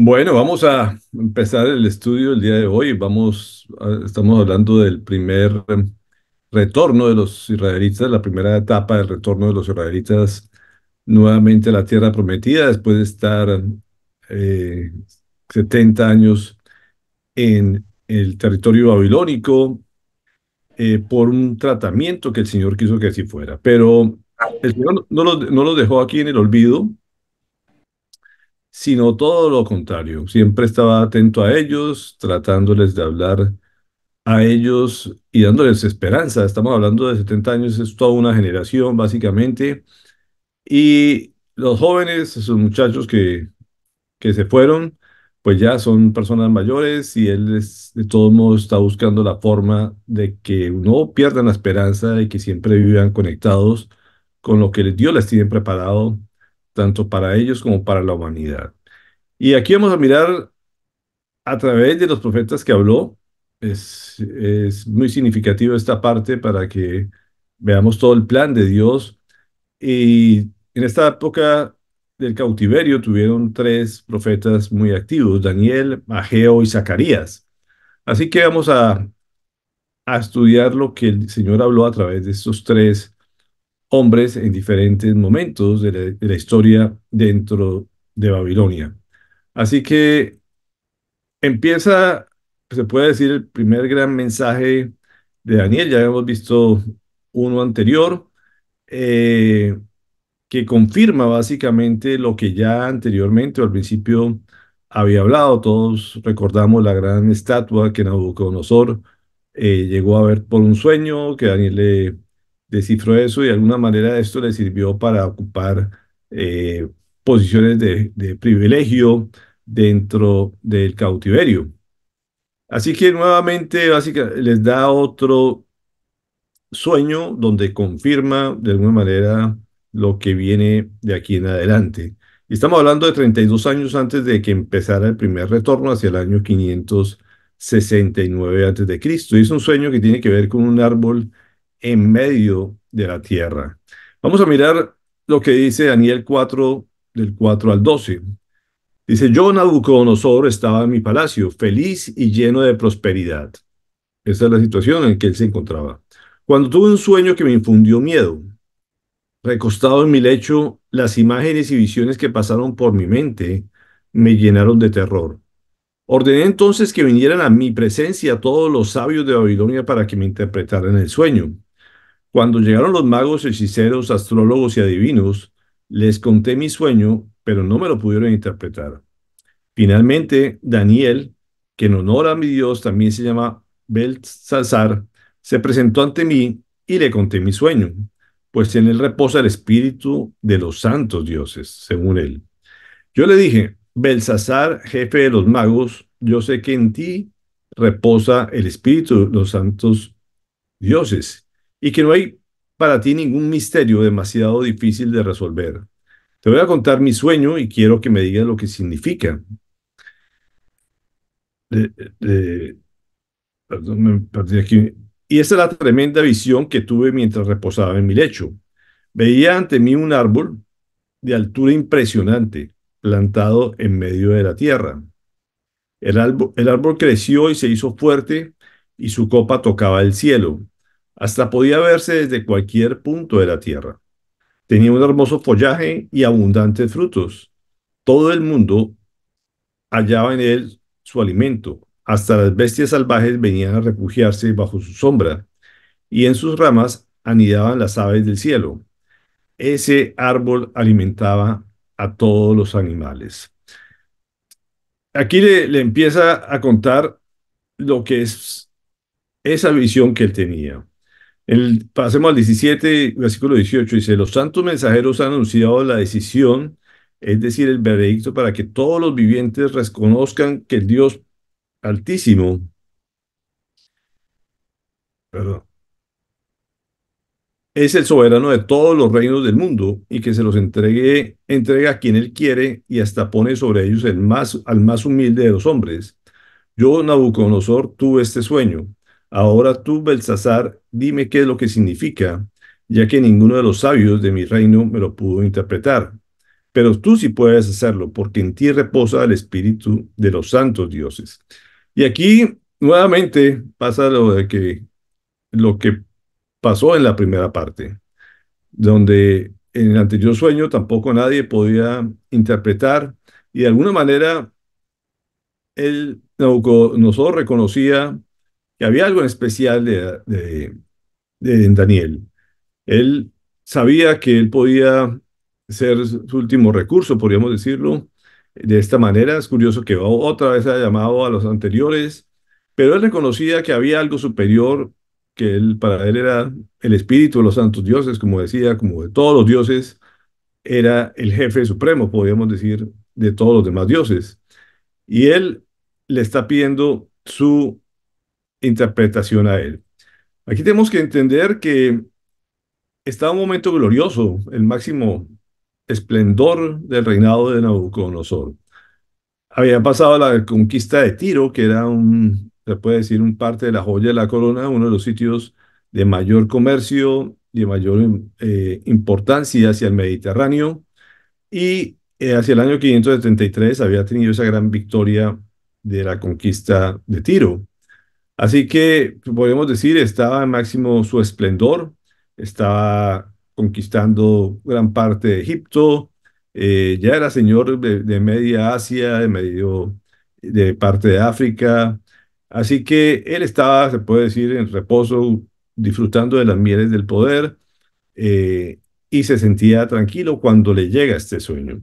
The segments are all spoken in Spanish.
Bueno, vamos a empezar el estudio el día de hoy. Estamos hablando del primer retorno de los israelitas, la primera etapa del retorno de los israelitas nuevamente a la tierra prometida, después de estar eh, 70 años en el territorio babilónico por un tratamiento que el Señor quiso que así fuera. Pero el Señor no los dejó aquí en el olvido, sino todo lo contrario. Siempre estaba atento a ellos, tratándoles de hablar a ellos y dándoles esperanza. Estamos hablando de 70 años, es toda una generación básicamente. Y los jóvenes, esos muchachos que se fueron, pues ya son personas mayores y de todos modos está buscando la forma de que no pierdan la esperanza de que siempre vivan conectados con lo que Dios les tiene preparado, tanto para ellos como para la humanidad. Y aquí vamos a mirar a través de los profetas que habló. Es muy significativo esta parte para que veamos todo el plan de Dios. Y en esta época del cautiverio tuvieron tres profetas muy activos: Daniel, Ageo y Zacarías. Así que vamos a estudiar lo que el Señor habló a través de estos tres hombres en diferentes momentos de la historia dentro de Babilonia. Así que empieza, se puede decir, el primer gran mensaje de Daniel. Ya hemos visto uno anterior, eh, que confirma básicamente lo que ya anteriormente o al principio había hablado. Todos recordamos la gran estatua que Nabucodonosor llegó a ver por un sueño, que Daniel le descifró eso y de alguna manera esto le sirvió para ocupar eh, posiciones de privilegio dentro del cautiverio. Así que nuevamente, básicamente, les da otro sueño donde confirma de alguna manera lo que viene de aquí en adelante. Y estamos hablando de 32 años antes de que empezara el primer retorno hacia el año 569 antes de Cristo. Y es un sueño que tiene que ver con un árbol en medio de la tierra. Vamos a mirar lo que dice Daniel 4, del 4 al 12. Dice: yo, Nabucodonosor, estaba en mi palacio, feliz y lleno de prosperidad. Esta es la situación en que él se encontraba. Cuando tuve un sueño que me infundió miedo, recostado en mi lecho, las imágenes y visiones que pasaron por mi mente me llenaron de terror. Ordené entonces que vinieran a mi presencia todos los sabios de Babilonia para que me interpretaran el sueño. Cuando llegaron los magos, hechiceros, astrólogos y adivinos, les conté mi sueño, pero no me lo pudieron interpretar. Finalmente, Daniel, que en honor a mi Dios también se llama Belsasar, se presentó ante mí y le conté mi sueño, pues en él reposa el espíritu de los santos dioses, según él. Yo le dije: Belsasar, jefe de los magos, yo sé que en ti reposa el espíritu de los santos dioses y que no hay para ti ningún misterio demasiado difícil de resolver. Te voy a contar mi sueño y quiero que me digas lo que significa. de, de- Perdón, me perdí aquí. Y esa es la tremenda visión que tuve mientras reposaba en mi lecho. Veía ante mí un árbol de altura impresionante, plantado en medio de la tierra. El árbol creció y se hizo fuerte, y su copa tocaba el cielo. Hasta podía verse desde cualquier punto de la tierra. Tenía un hermoso follaje y abundantes frutos. Todo el mundo hallaba en él su alimento. Hasta las bestias salvajes venían a refugiarse bajo su sombra, y en sus ramas anidaban las aves del cielo. Ese árbol alimentaba a todos los animales. Aquí le empieza a contar lo que es esa visión que él tenía. Pasemos al 17, versículo 18, dice: los santos mensajeros han anunciado la decisión, es decir, el veredicto, para que todos los vivientes reconozcan que el Dios Altísimo, perdón, es el soberano de todos los reinos del mundo, y que se los entrega a quien él quiere, y hasta pone sobre ellos al más humilde de los hombres. Yo, Nabucodonosor, tuve este sueño. Ahora tú, Belsasar, dime qué es lo que significa, ya que ninguno de los sabios de mi reino me lo pudo interpretar. pero tú sí puedes hacerlo, porque en ti reposa el espíritu de los santos dioses. Y aquí nuevamente pasa lo que pasó en la primera parte, donde en el anterior sueño tampoco nadie podía interpretar y de alguna manera el Nabucodonosor reconocía que había algo en especial de Daniel. Él sabía que él podía ser su último recurso, podríamos decirlo de esta manera. Es curioso que otra vez haya llamado a los anteriores, pero él reconocía que había algo superior, que él, para él era el espíritu de los santos dioses, como decía, como de todos los dioses, era el jefe supremo, podríamos decir, de todos los demás dioses. Y él le está pidiendo su interpretación a él. Aquí tenemos que entender que estaba un momento glorioso, el máximo esplendor del reinado de Nabucodonosor. Había pasado la conquista de Tiro, que era se puede decir, un parte de la joya de la corona, uno de los sitios de mayor comercio y de mayor importancia hacia el Mediterráneo. Y hacia el año 573 había tenido esa gran victoria de la conquista de Tiro. Así que podemos decir, estaba en máximo su esplendor, estaba conquistando gran parte de Egipto, ya era señor de media Asia, de parte de África. Así que él estaba, se puede decir, en reposo, disfrutando de las mieles del poder, y se sentía tranquilo cuando le llega este sueño.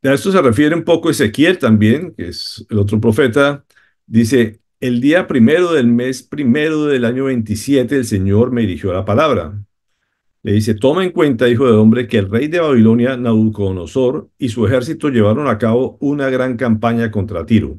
A esto se refiere un poco Ezequiel también, que es el otro profeta. Dice, el día primero del mes primero del año 27, el Señor me dirigió la palabra. Le dice, toma en cuenta, hijo de hombre, que el rey de Babilonia, Nabucodonosor, y su ejército llevaron a cabo una gran campaña contra Tiro.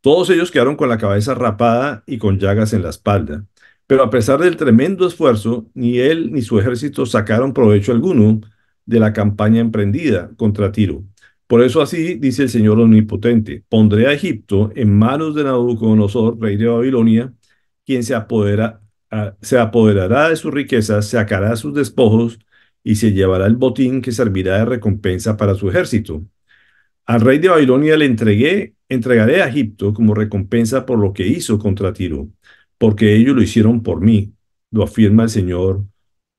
Todos ellos quedaron con la cabeza rapada y con llagas en la espalda. Pero a pesar del tremendo esfuerzo, ni él ni su ejército sacaron provecho alguno de la campaña emprendida contra Tiro. Por eso así dice el Señor Omnipotente, pondré a Egipto en manos de Nabucodonosor, rey de Babilonia, quien se apoderará de sus riquezas, sacará sus despojos y se llevará el botín que servirá de recompensa para su ejército. Al rey de Babilonia entregaré a Egipto como recompensa por lo que hizo contra Tiro, porque ellos lo hicieron por mí, lo afirma el Señor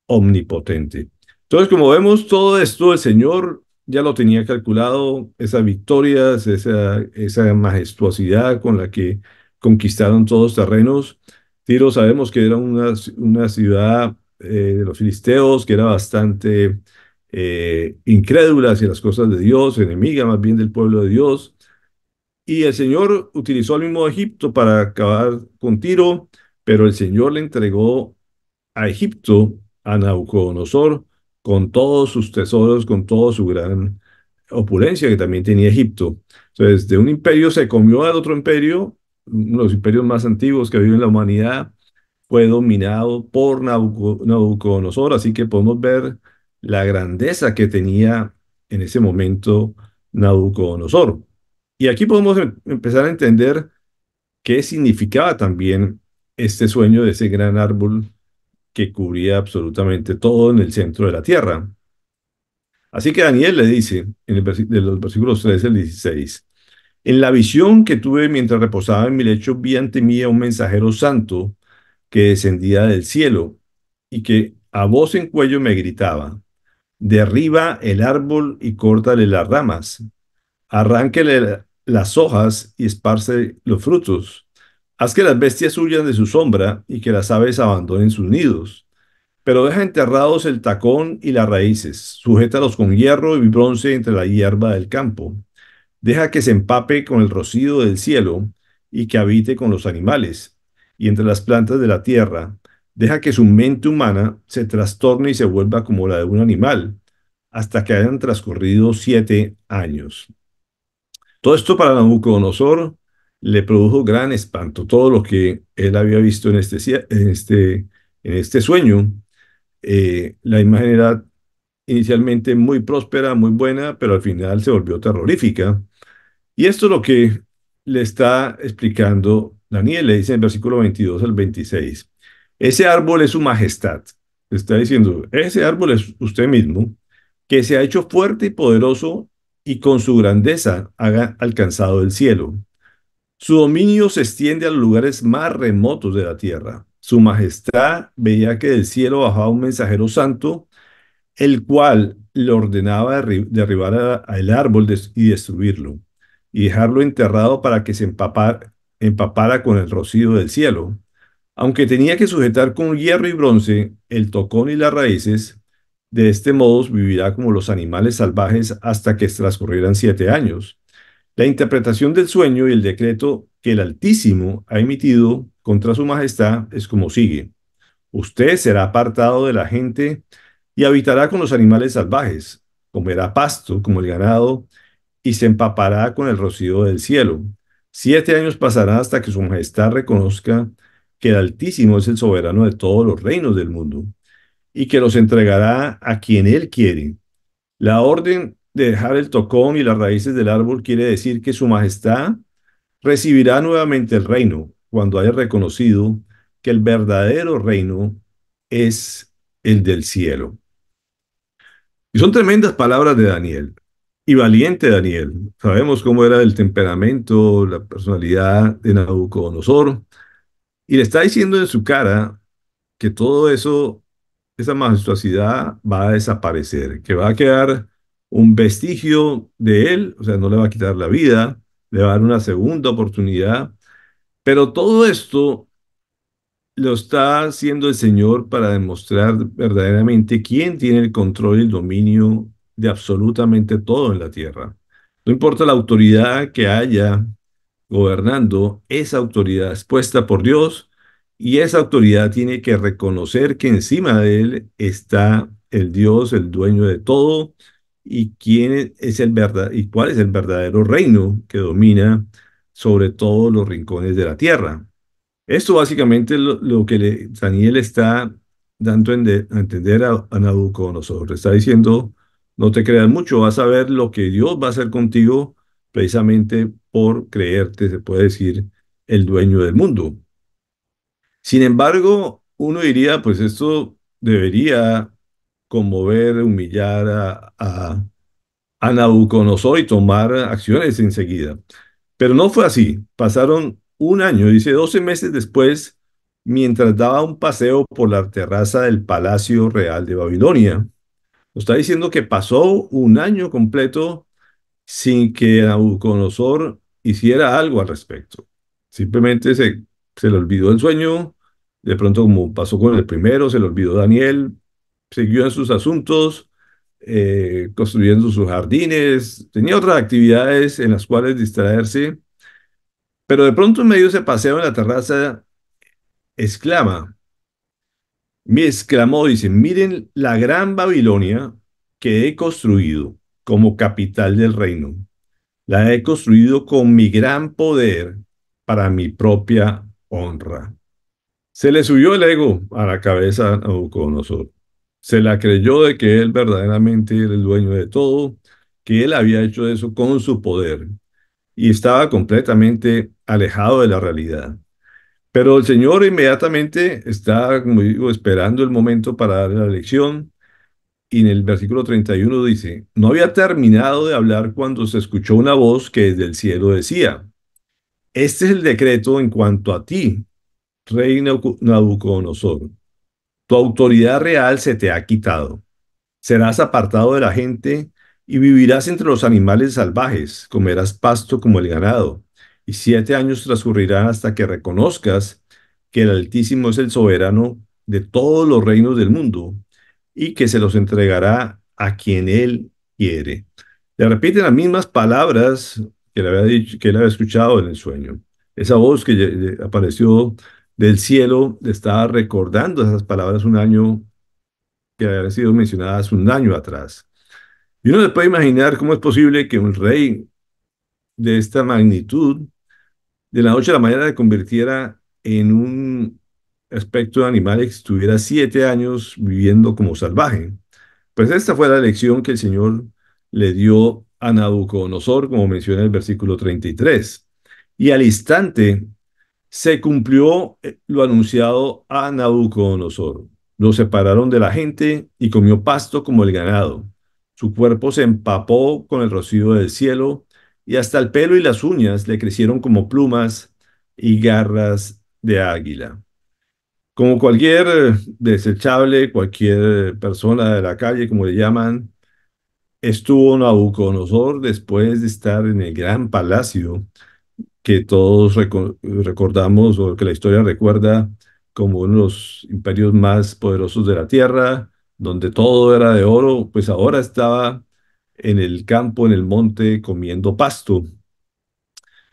omnipotente. Entonces, como vemos, todo esto el Señor ya lo tenía calculado, esas victorias, esa majestuosidad con la que conquistaron todos los terrenos. Tiro sabemos que era una ciudad de los filisteos, que era bastante incrédula hacia las cosas de Dios, enemiga más bien del pueblo de Dios. Y el Señor utilizó al mismo Egipto para acabar con Tiro, pero el Señor le entregó a Egipto, a Nabucodonosor, con todos sus tesoros, con toda su gran opulencia que también tenía Egipto. Entonces, de un imperio se comió al otro imperio, uno de los imperios más antiguos que ha habido en la humanidad, fue dominado por Nabucodonosor, así que podemos ver la grandeza que tenía en ese momento Nabucodonosor. Y aquí podemos empezar a entender qué significaba también este sueño de ese gran árbol que cubría absolutamente todo en el centro de la tierra. Así que Daniel le dice en de los versículos 13 al 16, en la visión que tuve mientras reposaba en mi lecho, vi ante mí a un mensajero santo que descendía del cielo y que a voz en cuello me gritaba, derriba el árbol y córtale las ramas, arránquele las hojas y esparce los frutos. Haz que las bestias huyan de su sombra y que las aves abandonen sus nidos. Pero deja enterrados el tacón y las raíces, sujétalos con hierro y bronce entre la hierba del campo. Deja que se empape con el rocío del cielo y que habite con los animales y entre las plantas de la tierra. Deja que su mente humana se trastorne y se vuelva como la de un animal, hasta que hayan transcurrido 7 años. Todo esto para Nabucodonosor le produjo gran espanto. Todo lo que él había visto en este sueño, la imagen era inicialmente muy próspera, muy buena, pero al final se volvió terrorífica. Y esto es lo que le está explicando Daniel, le dice en el versículo 22 al 26. Ese árbol es su majestad. Le está diciendo, ese árbol es usted mismo, que se ha hecho fuerte y poderoso y con su grandeza ha alcanzado el cielo. Su dominio se extiende a los lugares más remotos de la tierra. Su majestad veía que del cielo bajaba un mensajero santo, el cual le ordenaba derribar el árbol y destruirlo, y dejarlo enterrado para que se empapara con el rocío del cielo. Aunque tenía que sujetar con hierro y bronce el tocón y las raíces, de este modo vivirá como los animales salvajes hasta que transcurrieran 7 años. La interpretación del sueño y el decreto que el Altísimo ha emitido contra su majestad es como sigue. Usted será apartado de la gente y habitará con los animales salvajes, comerá pasto como el ganado y se empapará con el rocío del cielo. 7 años pasarán hasta que su majestad reconozca que el Altísimo es el soberano de todos los reinos del mundo y que los entregará a quien él quiere. La orden de dejar el tocón y las raíces del árbol quiere decir que su majestad recibirá nuevamente el reino cuando haya reconocido que el verdadero reino es el del cielo. Y son tremendas palabras de Daniel. Y valiente Daniel. Sabemos cómo era el temperamento, la personalidad de Nabucodonosor. Y le está diciendo en su cara que todo eso, esa majestuosidad va a desaparecer, que va a quedar un vestigio de él, o sea, no le va a quitar la vida, le va a dar una segunda oportunidad. Pero todo esto lo está haciendo el Señor para demostrar verdaderamente quién tiene el control y el dominio de absolutamente todo en la tierra. No importa la autoridad que haya gobernando, esa autoridad es puesta por Dios y esa autoridad tiene que reconocer que encima de él está el Dios, el dueño de todo, y quién es el verdad y cuál es el verdadero reino que domina sobre todos los rincones de la tierra. Esto básicamente es lo que Daniel está dando a entender a Nabucodonosor. Le está diciendo, no te creas mucho, vas a ver lo que Dios va a hacer contigo precisamente por creerte, se puede decir, el dueño del mundo. Sin embargo, uno diría, pues esto debería conmover, humillar a Nabucodonosor y tomar acciones enseguida. Pero no fue así. Pasaron un año, dice 12 meses después, mientras daba un paseo por la terraza del Palacio Real de Babilonia. Nos está diciendo que pasó un año completo sin que Nabucodonosor hiciera algo al respecto. Simplemente se le olvidó el sueño, de pronto como pasó con el primero, se le olvidó Daniel, siguió en sus asuntos, construyendo sus jardines, tenía otras actividades en las cuales distraerse, pero de pronto en medio de ese paseo en la terraza exclama, me exclamó, dice, miren la gran Babilonia que he construido como capital del reino. La he construido con mi gran poder para mi propia honra. Se le subió el ego a la cabeza a Nabucodonosor. Se la creyó de que él verdaderamente era el dueño de todo, que él había hecho eso con su poder y estaba completamente alejado de la realidad. Pero el Señor inmediatamente está, como digo, esperando el momento para darle la lección. Y en el versículo 31 dice, no había terminado de hablar cuando se escuchó una voz que desde el cielo decía, este es el decreto en cuanto a ti, rey Nabucodonosor. Tu autoridad real se te ha quitado. Serás apartado de la gente y vivirás entre los animales salvajes, comerás pasto como el ganado, y 7 años transcurrirán hasta que reconozcas que el Altísimo es el soberano de todos los reinos del mundo y que se los entregará a quien él quiere. Le repite las mismas palabras que le había dicho, que él había escuchado en el sueño. Esa voz que apareció del cielo le estaba recordando esas palabras un año que habían sido mencionadas un año atrás. Y uno se puede imaginar cómo es posible que un rey de esta magnitud, de la noche a la mañana, se convirtiera en un aspecto de animal y que estuviera 7 años viviendo como salvaje. Pues esta fue la lección que el Señor le dio a Nabucodonosor, como menciona el versículo 33. Y al instante se cumplió lo anunciado a Nabucodonosor. Lo separaron de la gente y comió pasto como el ganado. Su cuerpo se empapó con el rocío del cielo y hasta el pelo y las uñas le crecieron como plumas y garras de águila. Como cualquier desechable, cualquier persona de la calle, como le llaman, estuvo Nabucodonosor después de estar en el gran palacio que todos recordamos o que la historia recuerda como uno de los imperios más poderosos de la tierra, donde todo era de oro, pues ahora estaba en el campo, en el monte, comiendo pasto.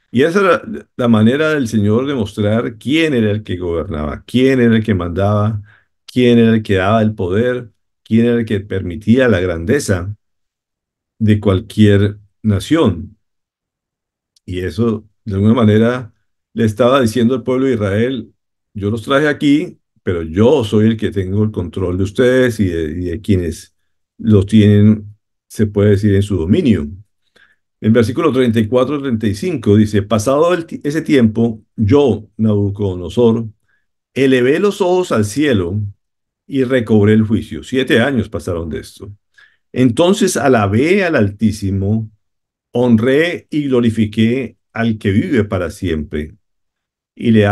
Y esa era la manera del Señor de mostrar quién era el que gobernaba, quién era el que mandaba, quién era el que daba el poder, quién era el que permitía la grandeza de cualquier nación. Y eso, de alguna manera, le estaba diciendo al pueblo de Israel, yo los traje aquí, pero yo soy el que tengo el control de ustedes y de quienes los tienen, se puede decir, en su dominio. En versículo 34-35 dice, pasado ese tiempo, yo, Nabucodonosor, elevé los ojos al cielo y recobré el juicio. 7 años pasaron de esto. Entonces alabé al Altísimo, honré y glorifiqué al que vive para siempre. Y le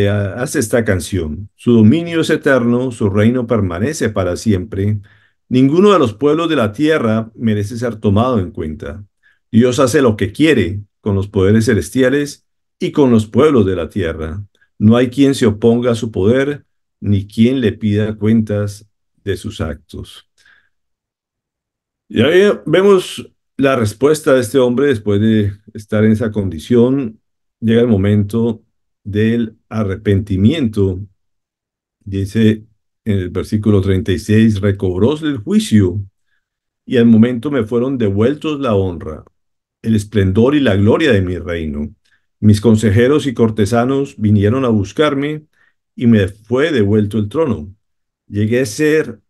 hace esta canción. Su dominio es eterno, su reino permanece para siempre. Ninguno de los pueblos de la tierra merece ser tomado en cuenta. Dios hace lo que quiere con los poderes celestiales y con los pueblos de la tierra. No hay quien se oponga a su poder, ni quien le pida cuentas de sus actos. Y ahí vemos la respuesta de este hombre después de estar en esa condición. Llega el momento del arrepentimiento. Dice en el versículo 36, recobróse el juicio y al momento me fueron devueltos la honra, el esplendor y la gloria de mi reino. Mis consejeros y cortesanos vinieron a buscarme y me fue devuelto el trono. Llegué a ser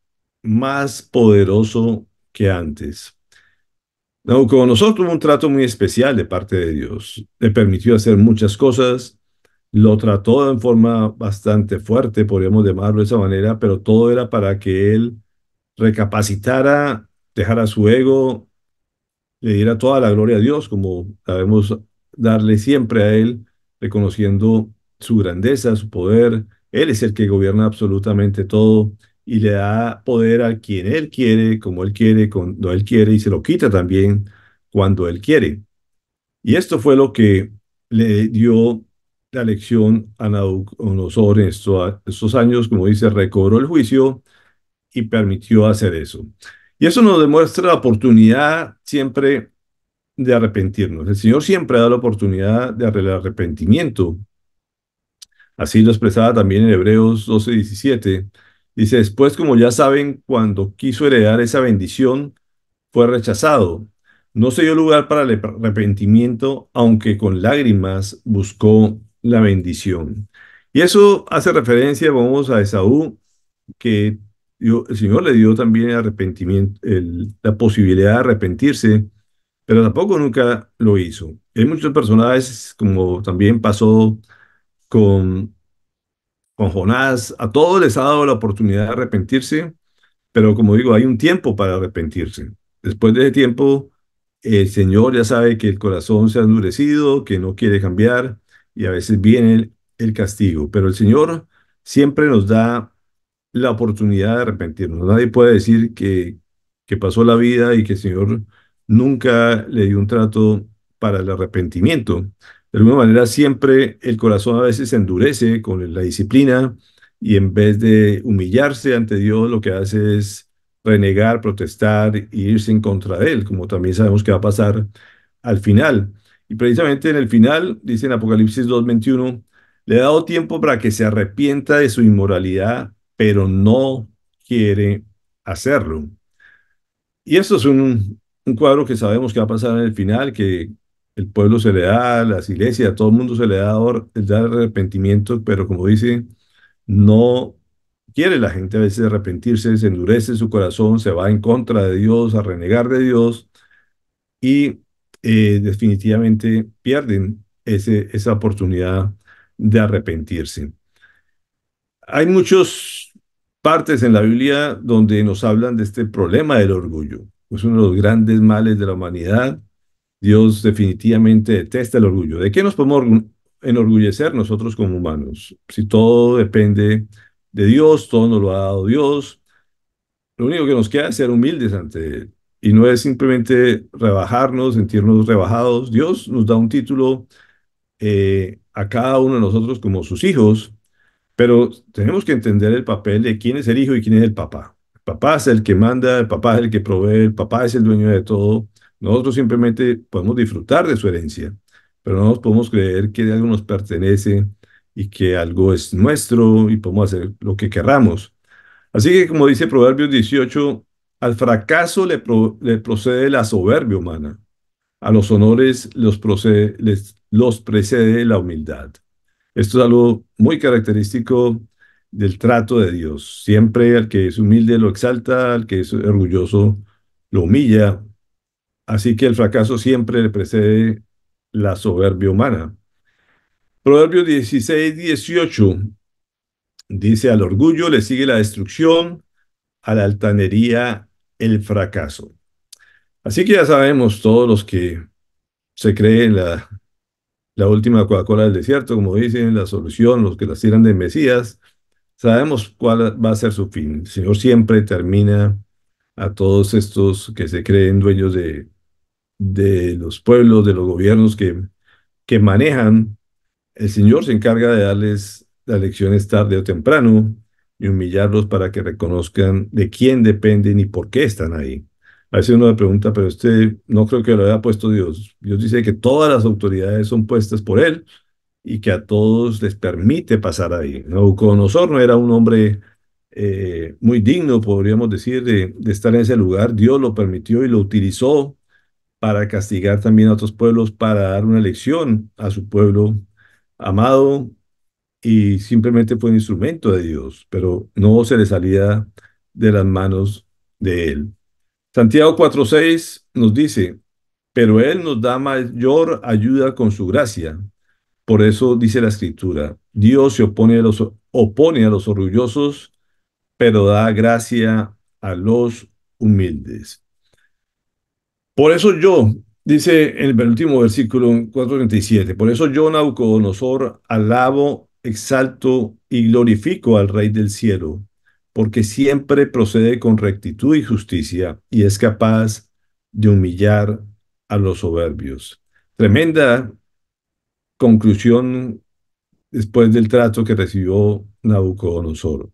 más poderoso que antes. Nabucodonosor tuvo un trato muy especial de parte de Dios. Le permitió hacer muchas cosas, lo trató en forma bastante fuerte, podríamos llamarlo de esa manera, pero todo era para que él recapacitara, dejara su ego, le diera toda la gloria a Dios, como sabemos darle siempre a Él, reconociendo su grandeza, su poder. Él es el que gobierna absolutamente todo y le da poder a quien Él quiere, como Él quiere, cuando Él quiere, y se lo quita también cuando Él quiere. Y esto fue lo que le dio la lección a Nabucodonosor en estos años, como dice, recobró el juicio y permitió hacer eso. Y eso nos demuestra la oportunidad siempre de arrepentirnos. El Señor siempre da la oportunidad del arrepentimiento. Así lo expresaba también en Hebreos 12:17. Dice, después, como ya saben, cuando quiso heredar esa bendición, fue rechazado. No se dio lugar para el arrepentimiento, aunque con lágrimas buscó la bendición. Y eso hace referencia, vamos, a Esaú, que el Señor le dio también arrepentimiento, la posibilidad de arrepentirse, pero tampoco nunca lo hizo. Hay muchos personajes, como también pasó con, con Jonás, a todos les ha dado la oportunidad de arrepentirse, pero como digo, hay un tiempo para arrepentirse. Después de ese tiempo, el Señor ya sabe que el corazón se ha endurecido, que no quiere cambiar, y a veces viene el castigo, pero el Señor siempre nos da la oportunidad de arrepentirnos. Nadie puede decir que pasó la vida y que el Señor nunca le dio un trato para el arrepentimiento. De alguna manera, siempre el corazón a veces se endurece con la disciplina y en vez de humillarse ante Dios, lo que hace es renegar, protestar e irse en contra de Él, como también sabemos que va a pasar al final. Y precisamente en el final, dice en Apocalipsis 2:21, le he dado tiempo para que se arrepienta de su inmoralidad, pero no quiere hacerlo. Y esto es un cuadro que sabemos que va a pasar en el final, que el pueblo se le da, las iglesias, a todo el mundo se le da, da arrepentimiento, pero como dice, no quiere la gente a veces arrepentirse, se endurece su corazón, se va en contra de Dios, a renegar de Dios y definitivamente pierden esa oportunidad de arrepentirse. Hay muchas partes en la Biblia donde nos hablan de este problema del orgullo. es uno de los grandes males de la humanidad. Dios definitivamente detesta el orgullo. ¿De qué nos podemos enorgullecer nosotros como humanos? Si todo depende de Dios, todo nos lo ha dado Dios, lo único que nos queda es ser humildes ante Él. Y no es simplemente rebajarnos, sentirnos rebajados. Dios nos da un título a cada uno de nosotros como sus hijos, pero tenemos que entender el papel de quién es el hijo y quién es el papá. El papá es el que manda, el papá es el que provee, el papá es el dueño de todo. Nosotros simplemente podemos disfrutar de su herencia, pero no nos podemos creer que algo nos pertenece y que algo es nuestro y podemos hacer lo que querramos. Así que, como dice Proverbios 18, al fracaso le procede la soberbia humana, a los honores los precede la humildad. Esto es algo muy característico del trato de Dios. Siempre al que es humilde lo exalta, al que es orgulloso lo humilla. Así que el fracaso siempre le precede la soberbia humana. Proverbios 16, 18 dice, al orgullo le sigue la destrucción, a la altanería el fracaso. Así que ya sabemos todos los que se creen la última Coca-Cola del desierto, como dicen, la solución, los que las tiran de Mesías. Sabemos cuál va a ser su fin. El Señor siempre termina a todos estos que se creen dueños de los pueblos, de los gobiernos que manejan. El Señor se encarga de darles las lecciones tarde o temprano y humillarlos para que reconozcan de quién dependen y por qué están ahí. A veces uno le pregunta, pero usted no creo que lo haya puesto Dios. Dios dice que todas las autoridades son puestas por Él y que a todos les permite pasar ahí. Nabucodonosor no era un hombre muy digno, podríamos decir, de estar en ese lugar. Dios lo permitió y lo utilizó para castigar también a otros pueblos, para dar una lección a su pueblo amado, y simplemente fue un instrumento de Dios, pero no se le salía de las manos de él. Santiago 4:6 nos dice, pero Él nos da mayor ayuda con su gracia. Por eso dice la Escritura, Dios se opone a los orgullosos, pero da gracia a los humildes. Por eso yo, dice en el penúltimo versículo 4:37, por eso yo, Nabucodonosor, alabo, exalto y glorifico al Rey del cielo, porque siempre procede con rectitud y justicia y es capaz de humillar a los soberbios. Tremenda conclusión después del trato que recibió Nabucodonosor.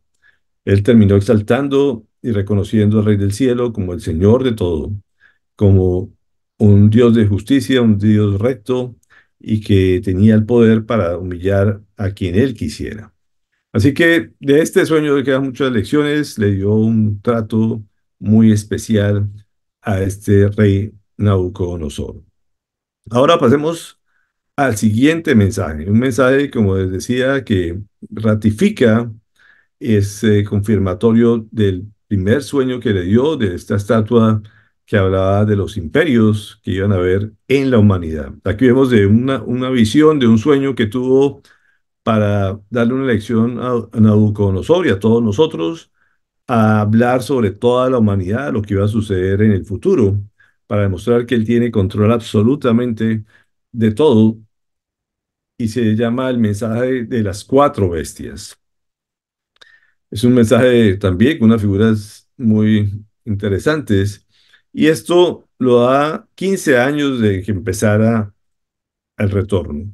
Él terminó exaltando y reconociendo al Rey del cielo como el Señor de todo, como un Dios de justicia, un Dios recto y que tenía el poder para humillar a quien él quisiera. Así que de este sueño le quedan muchas lecciones, le dio un trato muy especial a este rey Nabucodonosor. Ahora pasemos al siguiente mensaje, un mensaje, como les decía, que ratifica es confirmatorio del primer sueño que le dio de esta estatua que hablaba de los imperios que iban a haber en la humanidad. Aquí vemos de una visión, de un sueño que tuvo para darle una lección a Nabucodonosor y a todos nosotros, a hablar sobre toda la humanidad, lo que iba a suceder en el futuro, para demostrar que él tiene control absolutamente de todo, y se llama el mensaje de las cuatro bestias. Es un mensaje también con unas figuras muy interesantes. Y esto lo da 15 años de que empezara el retorno.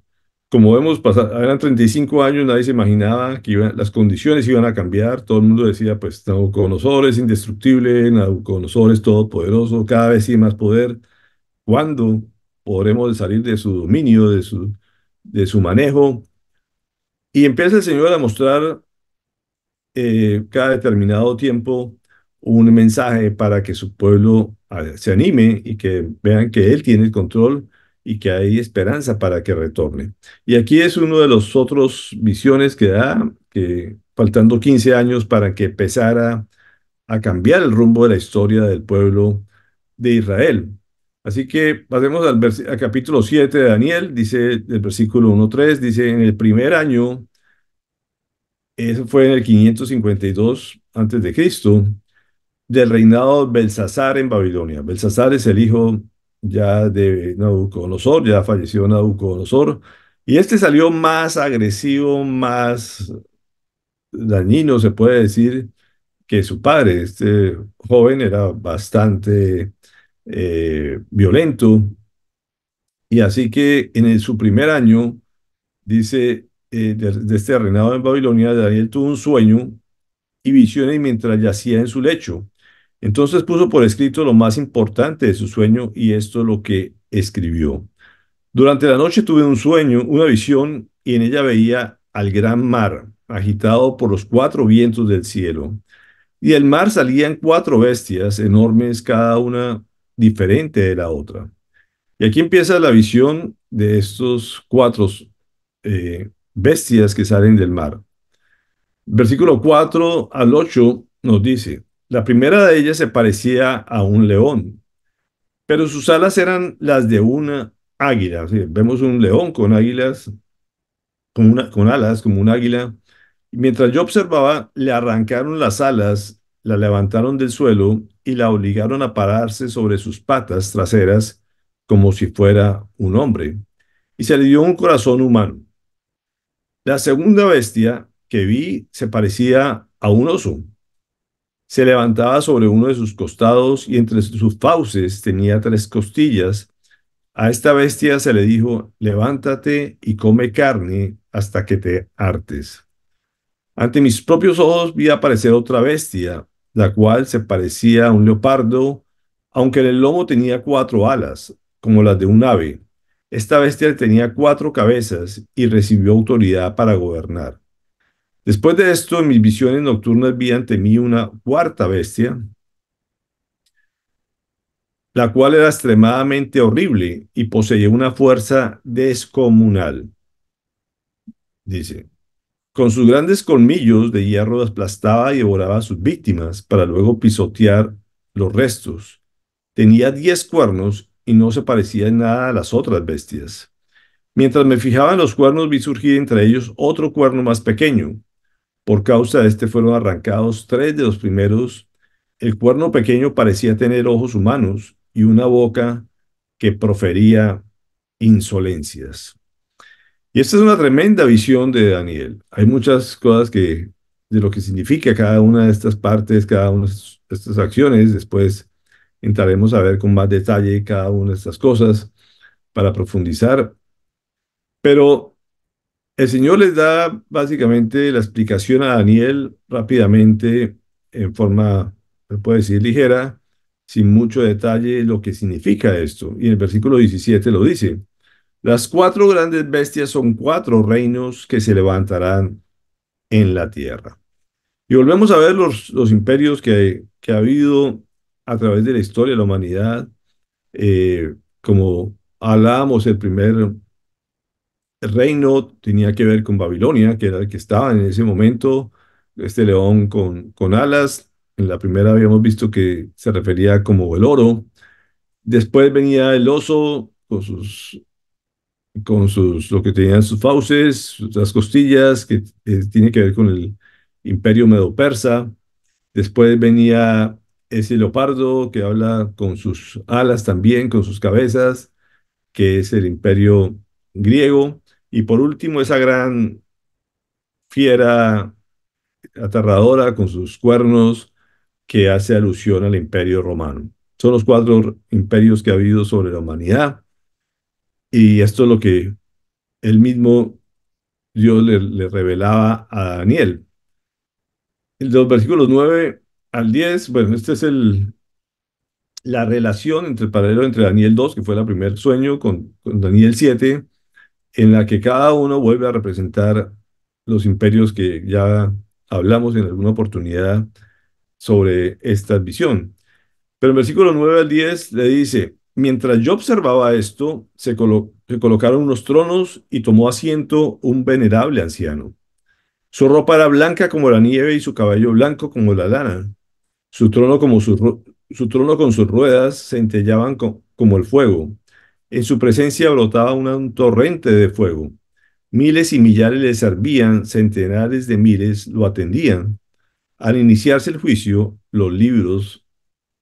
Como vemos, eran 35 años, nadie se imaginaba que las condiciones iban a cambiar. Todo el mundo decía, pues Nabucodonosor es indestructible, Nabucodonosor es todopoderoso, cada vez tiene más poder. ¿Cuándo podremos salir de su dominio, de su manejo? Y empieza el Señor a mostrar cada determinado tiempo un mensaje para que su pueblo se anime y que vean que Él tiene el control y que hay esperanza para que retorne. Y aquí es uno de los otros visiones que da, que faltando 15 años para que empezara a cambiar el rumbo de la historia del pueblo de Israel. Así que pasemos al capítulo 7 de Daniel, dice el versículo 1-3, dice, en el primer año, eso fue en el 552 antes de Cristo, del reinado de Belsasar en Babilonia. Belsasar es el hijo ya de Nabucodonosor, ya falleció Nabucodonosor, y este salió más agresivo, más dañino, se puede decir, que su padre. Este joven era bastante violento, y así que su primer año, dice, de este reinado en Babilonia, Daniel tuvo un sueño y visiones mientras yacía en su lecho. Entonces puso por escrito lo más importante de su sueño y esto es lo que escribió. Durante la noche tuve un sueño, una visión, y en ella veía al gran mar, agitado por los cuatro vientos del cielo. Y del mar salían cuatro bestias enormes, cada una diferente de la otra. Y aquí empieza la visión de estos cuatro bestias que salen del mar. Versículo 4 al 8 nos dice, la primera de ellas se parecía a un león, pero sus alas eran las de una águila. Sí, vemos un león con águilas, con alas como un águila. Y mientras yo observaba, le arrancaron las alas, la levantaron del suelo y la obligaron a pararse sobre sus patas traseras como si fuera un hombre. Y se le dio un corazón humano. La segunda bestia que vi se parecía a un oso. Se levantaba sobre uno de sus costados y entre sus fauces tenía tres costillas. A esta bestia se le dijo, levántate y come carne hasta que te hartes. Ante mis propios ojos vi aparecer otra bestia, la cual se parecía a un leopardo, aunque en el lomo tenía cuatro alas, como las de un ave. Esta bestia tenía cuatro cabezas y recibió autoridad para gobernar. Después de esto, en mis visiones nocturnas vi ante mí una cuarta bestia, la cual era extremadamente horrible y poseía una fuerza descomunal. Dice, con sus grandes colmillos de hierro aplastaba y devoraba a sus víctimas para luego pisotear los restos. Tenía 10 cuernos y no se parecía en nada a las otras bestias. Mientras me fijaba en los cuernos, vi surgir entre ellos otro cuerno más pequeño. Por causa de este fueron arrancados tres de los primeros. El cuerno pequeño parecía tener ojos humanos y una boca que profería insolencias. Y esta es una tremenda visión de Daniel. Hay muchas cosas de lo que significa cada una de estas partes, cada una de estas acciones. Después entraremos a ver con más detalle cada una de estas cosas para profundizar. Pero el Señor les da básicamente la explicación a Daniel rápidamente, en forma, se puede decir, ligera, sin mucho detalle, lo que significa esto. Y en el versículo 17 lo dice. Las cuatro grandes bestias son cuatro reinos que se levantarán en la tierra. Y volvemos a ver los imperios que ha habido a través de la historia de la humanidad. Como hablábamos, el primer reino tenía que ver con Babilonia, que era el que estaba en ese momento, este león con alas. En la primera habíamos visto que se refería como el oro. Después venía el oso lo que tenían sus fauces, las costillas, que tiene que ver con el imperio medo-persa. Después venía ese leopardo que habla con sus alas también, con sus cabezas, que es el imperio griego. Y por último, esa gran fiera aterradora con sus cuernos que hace alusión al imperio romano. Son los cuatro imperios que ha habido sobre la humanidad. Y esto es lo que él mismo Dios le revelaba a Daniel. En los versículos 9 al 10, bueno, esta es la relación entre el paralelo entre Daniel 2, que fue el primer sueño, con Daniel 7, en la que cada uno vuelve a representar los imperios que ya hablamos en alguna oportunidad sobre esta visión. Pero en versículo 9 al 10 le dice, mientras yo observaba esto, se colocaron unos tronos y tomó asiento un venerable anciano. Su ropa era blanca como la nieve y su cabello blanco como la lana. Su trono con sus ruedas centellaban como el fuego. En su presencia brotaba un torrente de fuego. Miles y millares le servían, centenares de miles lo atendían. Al iniciarse el juicio, los libros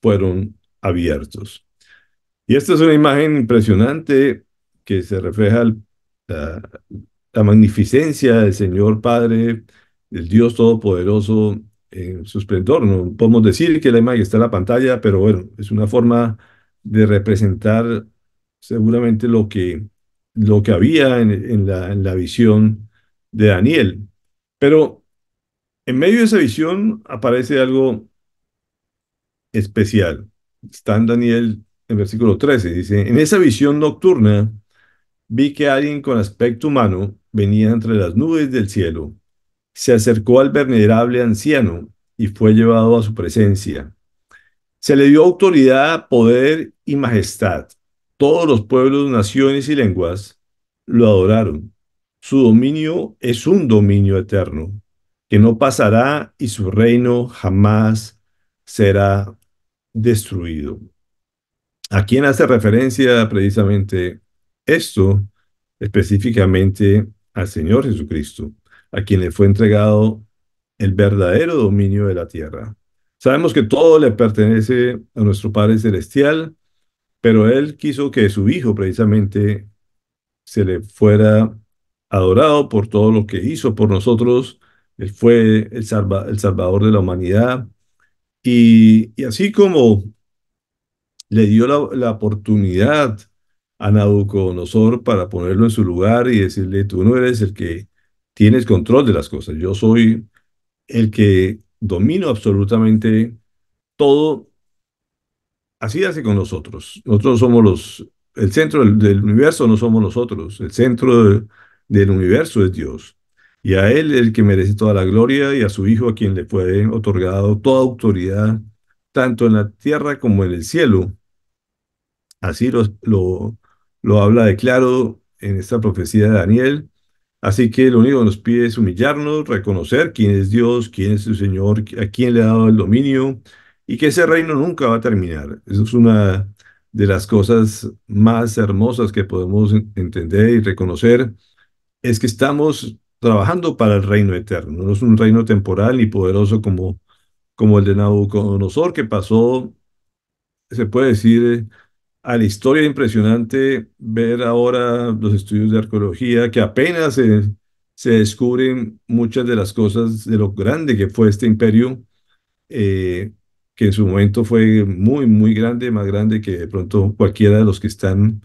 fueron abiertos. Y esta es una imagen impresionante que se refleja la, la magnificencia del Señor Padre, del Dios Todopoderoso en su esplendor. No podemos decir que la imagen está en la pantalla, pero bueno, es una forma de representar seguramente lo que había en la visión de Daniel. Pero en medio de esa visión aparece algo especial. Está en Daniel en versículo 13. Dice, en esa visión nocturna vi que alguien con aspecto humano venía entre las nubes del cielo. Se acercó al venerable anciano y fue llevado a su presencia. Se le dio autoridad, poder y majestad. Todos los pueblos, naciones y lenguas lo adoraron. Su dominio es un dominio eterno, que no pasará y su reino jamás será destruido. ¿A quién hace referencia precisamente esto? Específicamente al Señor Jesucristo, a quien le fue entregado el verdadero dominio de la tierra. Sabemos que todo le pertenece a nuestro Padre Celestial, pero Él quiso que su Hijo precisamente se le fuera adorado por todo lo que hizo por nosotros. Él fue el Salvador de la humanidad. Y así como le dio la oportunidad a Nabucodonosor para ponerlo en su lugar y decirle, tú no eres el que tienes control de las cosas, yo soy el que domino absolutamente todo. Así hace con nosotros. Nosotros somos el centro del universo, no somos nosotros. El centro del universo es Dios. Y a Él el que merece toda la gloria y a su Hijo a quien le fue otorgado toda autoridad, tanto en la tierra como en el cielo. Así lo habla de claro en esta profecía de Daniel. Así que lo único que nos pide es humillarnos, reconocer quién es Dios, quién es su Señor, a quién le ha dado el dominio y que ese reino nunca va a terminar. Eso es una de las cosas más hermosas que podemos entender y reconocer, es que estamos trabajando para el reino eterno. No es un reino temporal ni poderoso como el de Nabucodonosor, que pasó, se puede decir, a la historia impresionante ver ahora los estudios de arqueología que apenas se descubren muchas de las cosas de lo grande que fue este imperio, eh, que en su momento fue muy, muy grande, más grande que de pronto cualquiera de los que están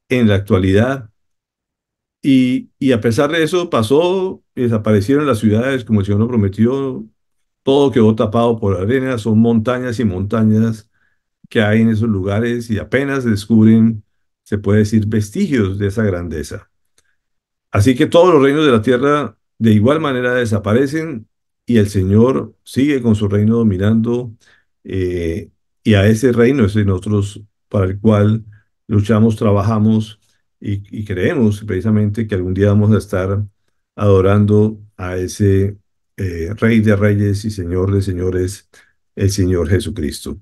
en la actualidad. Y a pesar de eso pasó, desaparecieron las ciudades como el Señor lo prometió, todo quedó tapado por arena, son montañas y montañas que hay en esos lugares y apenas se descubren, se puede decir, vestigios de esa grandeza. Así que todos los reinos de la tierra de igual manera desaparecen y el Señor sigue con su reino dominando, eh, y a ese reino es de nosotros para el cual luchamos, trabajamos y creemos precisamente que algún día vamos a estar adorando a ese Rey de Reyes y Señor de Señores, el Señor Jesucristo.